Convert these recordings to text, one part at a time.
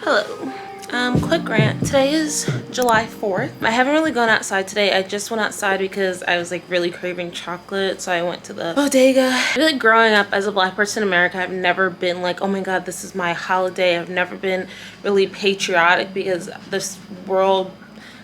Hello. Quick rant. Today is July 4th. I haven't really gone outside today. I just went outside because I was like really craving chocolate, so I went to the bodega. I feel like growing up as a black person in America, I've never been like, oh my god, this is my holiday. I've never been really patriotic because this world,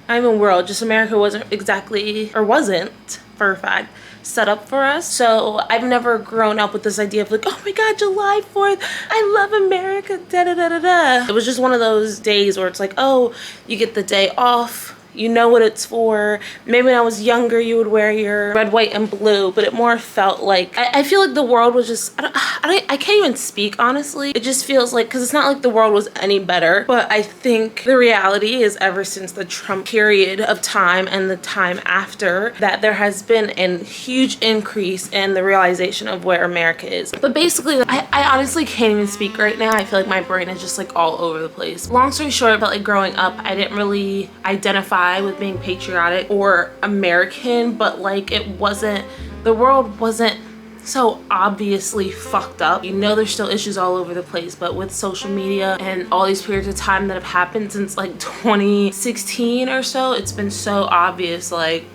not even world, just America wasn't exactly, or wasn't for a fact, set up for us. So I've never grown up with this idea of like, oh my god, July 4th, I love America, da da da da da. It was just one of those days where it's like, oh, you get the day off, you know what it's for. Maybe when I was younger you would wear your red, white, and blue, but it more felt like, I feel like the world was just, I can't even speak honestly. It just feels like, because it's not like the world was any better, but I think the reality is ever since the Trump period of time and the time after that, there has been a huge increase in the realization of where America is. But basically, I honestly can't even speak right now. I feel like my brain is just like all over the place. Long story short, I felt like growing up, I didn't really identify with being patriotic or American, but like it wasn't, the world wasn't so obviously fucked up. You know, there's still issues all over the place, but with social media and all these periods of time that have happened since like 2016 or so, it's been so obvious. Like,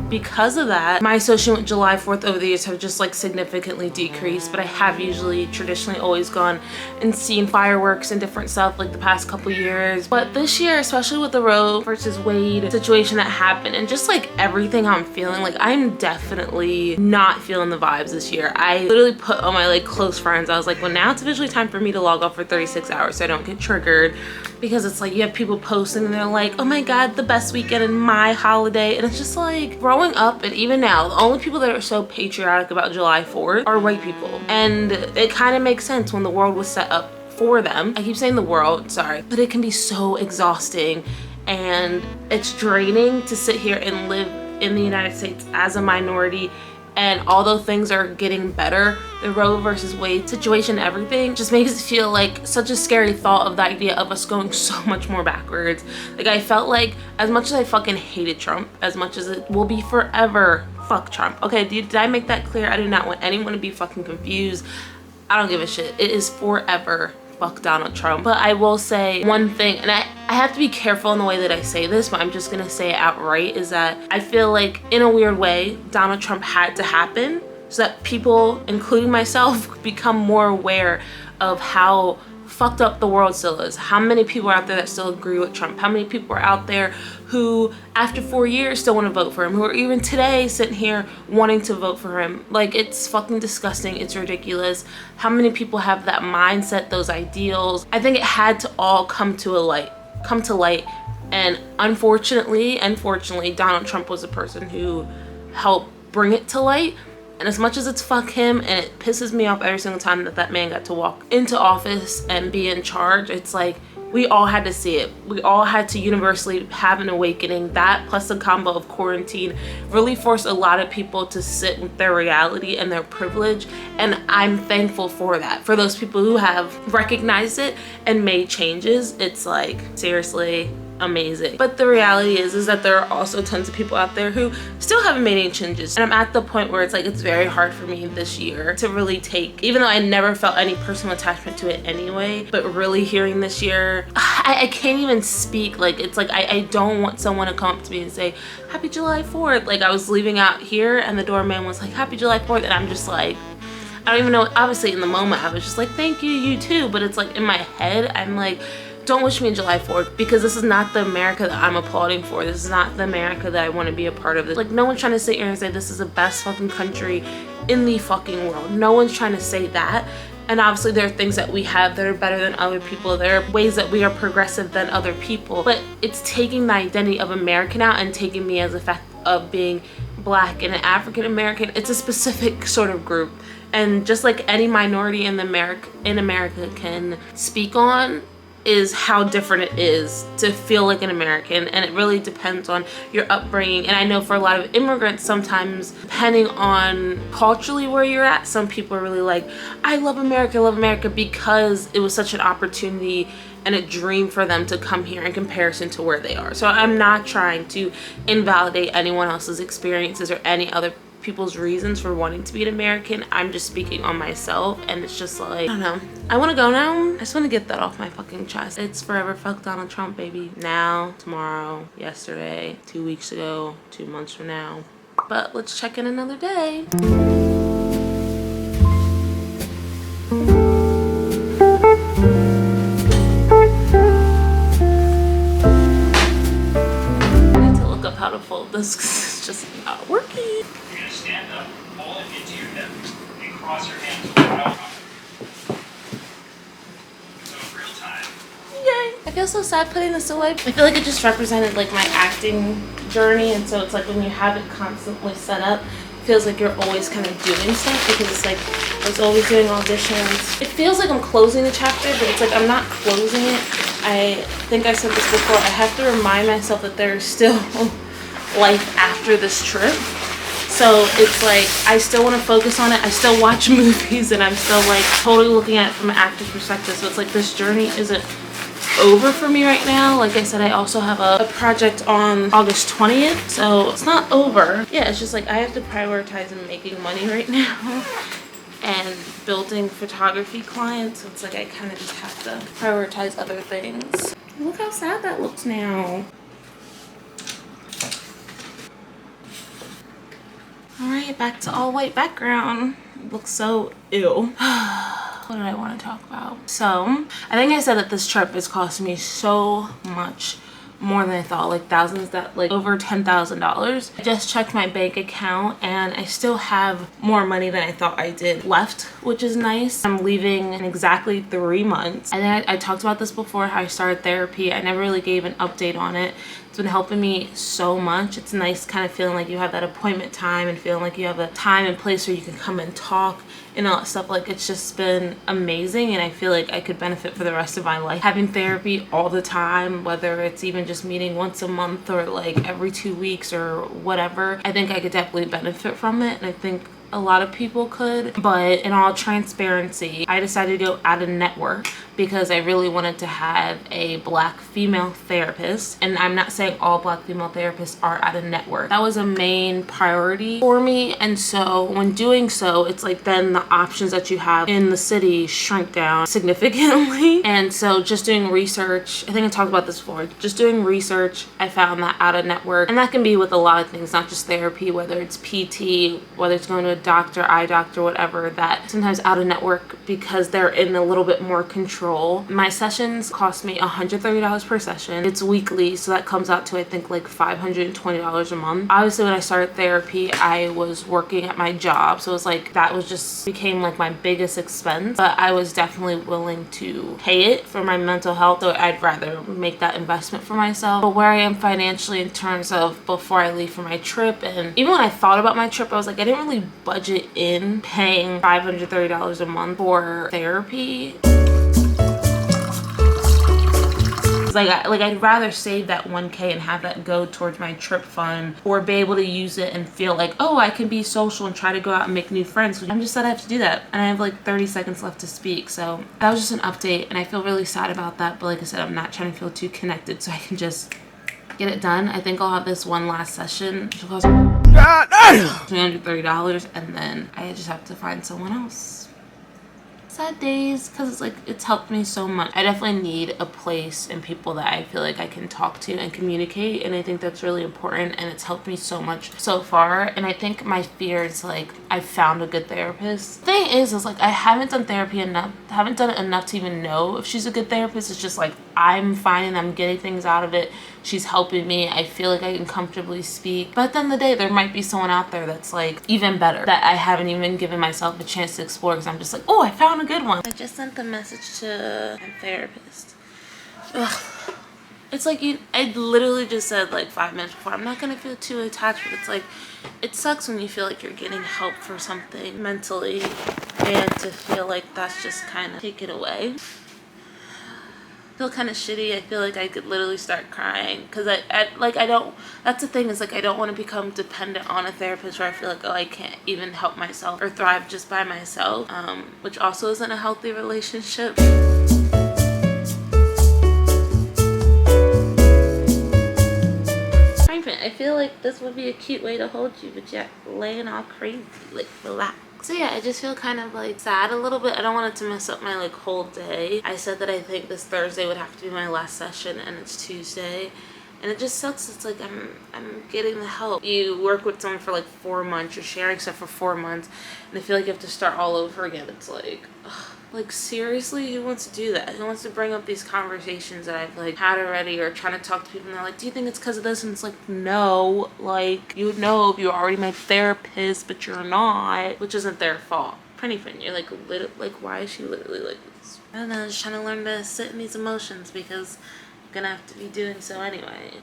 because of that, my association with July 4th over the years have just like significantly decreased, but I have usually traditionally always gone and seen fireworks and different stuff like the past couple years. But this year, especially with the Roe versus Wade situation that happened and just like everything I'm feeling, like I'm definitely not feeling the vibes this year. I literally put on my like close friends, I was like, well, now it's officially time for me to log off for 36 hours so I don't get triggered, because it's like you have people posting and they're like, oh my god, the best weekend in my holiday, and it's just like, growing up and even now, the only people that are so patriotic about July 4th are white people, and it kind of makes sense when the world was set up for them. I keep saying the world, sorry, but it can be so exhausting and it's draining to sit here and live in the United States as a minority. And although things are getting better, the Roe versus Wade situation, everything just makes it feel like such a scary thought of the idea of us going so much more backwards. Like, I felt like as much as I fucking hated Trump, as much as it will be forever fuck Trump. Okay, did I make that clear? I do not want anyone to be fucking confused. I don't give a shit. It is forever fuck Donald Trump. But I will say one thing, and I have to be careful in the way that I say this, but I'm just gonna say it outright, is that I feel like in a weird way, Donald Trump had to happen so that people, including myself, become more aware of how fucked up the world still is. How many people are out there that still agree with Trump? How many people are out there who after 4 years still want to vote for him, who are even today sitting here wanting to vote for him? Like, it's fucking disgusting. It's ridiculous. How many people have that mindset, those ideals? I think it had to all come to light. And unfortunately, Donald Trump was a person who helped bring it to light. And as much as it's fuck him and it pisses me off every single time that that man got to walk into office and be in charge, it's like we all had to see it. We all had to universally have an awakening. That plus the combo of quarantine really forced a lot of people to sit with their reality and their privilege. And I'm thankful for that. For those people who have recognized it and made changes, it's like, seriously, amazing. But the reality is that there are also tons of people out there who still haven't made any changes, and I'm at the point where it's like it's very hard for me this year to really take, even though I never felt any personal attachment to it anyway, but really hearing this year, I can't even speak. Like, it's like I don't want someone to come up to me and say happy July 4th. Like, I was leaving out here and the doorman was like happy July 4th, and I'm just like, I don't even know. Obviously in the moment I was just like, thank you, you too, but it's like in my head I'm like, don't wish me July 4th, because this is not the America that I'm applauding for. This is not the America that I want to be a part of. Like, no one's trying to sit here and say this is the best fucking country in the fucking world. No one's trying to say that. And obviously there are things that we have that are better than other people. There are ways that we are progressive than other people. But it's taking the identity of American out and taking me as a fact of being black and an African American. It's a specific sort of group. And just like any minority in America can speak on, is how different it is to feel like an American. And it really depends on your upbringing. And I know for a lot of immigrants, sometimes depending on culturally where you're at, some people are really like, I love America because it was such an opportunity and a dream for them to come here in comparison to where they are. So I'm not trying to invalidate anyone else's experiences or any other people's reasons for wanting to be an American. I'm just speaking on myself, and it's just like, I don't know. I want to go now. I just want to get that off my fucking chest. It's forever fuck Donald Trump, baby. Now, tomorrow, yesterday, 2 weeks ago, 2 months from now. But let's check in another day. How to fold this because it's just not working. You're going to stand up, pull it into your hip, and cross your hands over out. So in real time. Yay! I feel so sad putting this away. I feel like it just represented like my acting journey, and so it's like when you have it constantly set up, it feels like you're always kind of doing stuff because it's like I was always doing auditions. It feels like I'm closing the chapter, but it's like I'm not closing it. I think I said this before. I have to remind myself that there's still life after this trip, so it's like I still want to focus on it. I still watch movies, and I'm still like totally looking at it from an active perspective. So it's like this journey isn't over for me right now. Like I said, I also have a project on August 20th, so it's not over. Yeah, it's just like I have to prioritize in making money right now and building photography clients. So it's like I kind of just have to prioritize other things. Look how sad that looks now. Alright, back to all white background. It looks so ew. What did I want to talk about? So, I think I said that this trip is costing me so much more than I thought, like thousands, that like over $10,000. I just checked my bank account and I still have more money than I thought I did left, which is nice. I'm leaving in exactly 3 months. And then I talked about this before, how I started therapy. I never really gave an update on it. It's been helping me so much. It's nice kind of feeling like you have that appointment time and feeling like you have a time and place where you can come and talk and all that stuff. Like, it's just been amazing, and I feel like I could benefit for the rest of my life having therapy all the time, whether it's even just meeting once a month or like every 2 weeks or whatever. I think I could definitely benefit from it, and I think a lot of people could. But in all transparency, I decided to go out of network because I really wanted to have a Black female therapist, and I'm not saying all Black female therapists are out of network. That was a main priority for me, and so when doing so, it's like then the options that you have in the city shrink down significantly. And so just doing research, I think I talked about this before, just doing research, I found that out of network, and that can be with a lot of things, not just therapy, whether it's PT, whether it's going to a doctor, eye doctor, whatever, that sometimes out of network, because they're in a little bit more control. My sessions cost me $130 per session. It's weekly, so that comes out to I think like $520 a month. Obviously when I started therapy, I was working at my job, so it was like that was just became like my biggest expense, but I was definitely willing to pay it for my mental health, so I'd rather make that investment for myself. But where I am financially in terms of before I leave for my trip, and even when I thought about my trip, I was like, I didn't really budget in paying $530 a month for therapy. Like I'd rather save that 1K and have that go towards my trip fund, or be able to use it and feel like, oh, I can be social and try to go out and make new friends. I'm just sad I have to do that, and I have like 30 seconds left to speak. So that was just an update, and I feel really sad about that, but like I said, I'm not trying to feel too connected, so I can just get it done. I think I'll have this one last session, which will cost $330, and then I just have to find someone else. Sad days, because it's like it's helped me so much. I definitely need a place and people that I feel like I can talk to and communicate, and I think that's really important, and it's helped me so much so far. And I think my fear is like I found a good therapist. The thing is like I haven't done therapy enough, haven't done it enough to even know if she's a good therapist. It's just like I'm finding I'm getting things out of it. She's helping me. I feel like I can comfortably speak. But at the end of the day, there might be someone out there that's like even better that I haven't even given myself a chance to explore, because I'm just like, oh, I found a good one. I just sent the message to my therapist. Ugh. It's like I literally just said like 5 minutes before, I'm not gonna feel too attached, but it's like it sucks when you feel like you're getting help for something mentally and to feel like that's just kind of taken away. I feel kind of shitty. I feel like I could literally start crying because I don't, that's the thing, is like I don't want to become dependent on a therapist where I feel like, oh, I can't even help myself or thrive just by myself, which also isn't a healthy relationship. I feel like this would be a cute way to hold you, but yet laying all crazy, like relax. So yeah, I just feel kind of like sad a little bit. I don't want it to mess up my like whole day. I said that I think this Thursday would have to be my last session, and it's Tuesday. And it just sucks. It's like I'm getting the help. You work with someone for like 4 months, you're sharing stuff for 4 months, and I feel like you have to start all over again. It's like, ugh. Like seriously, who wants to do that? Who wants to bring up these conversations that I've like had already, or trying to talk to people and they're like, do you think it's because of this? And it's like, no, like you would know if you were already my therapist, but you're not, which isn't their fault. Pretty friend, you're like, why is she literally like this? I don't know, just trying to learn to sit in these emotions because I'm gonna have to be doing so anyway.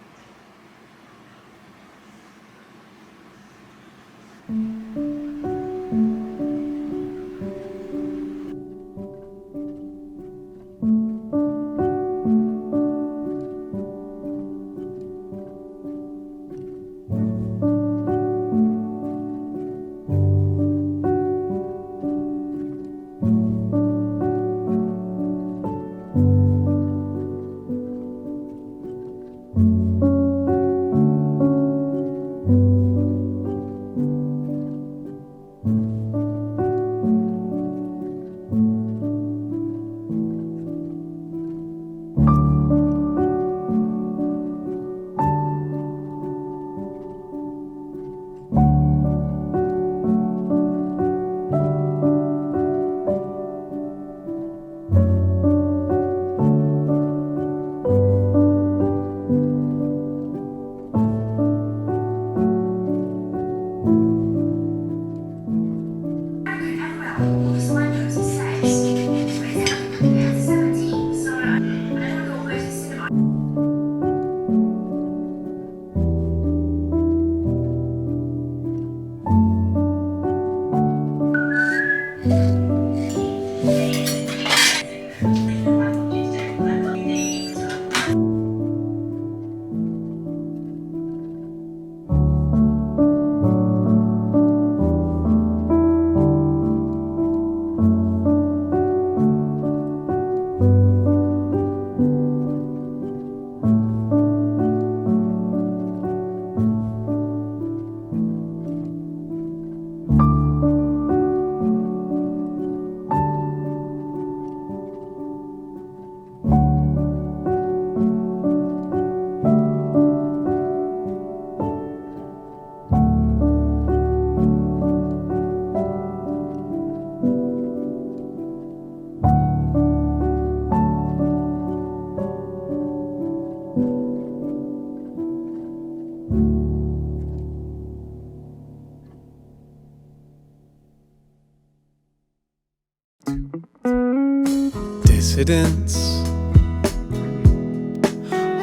Dissidents,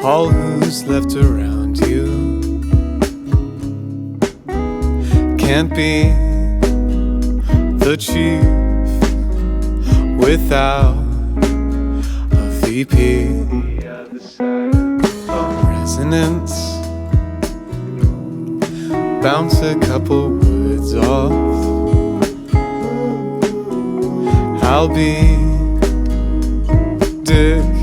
all who's left around you can't be the chief without a VP. Resonance, bounce a couple words off. I'll be different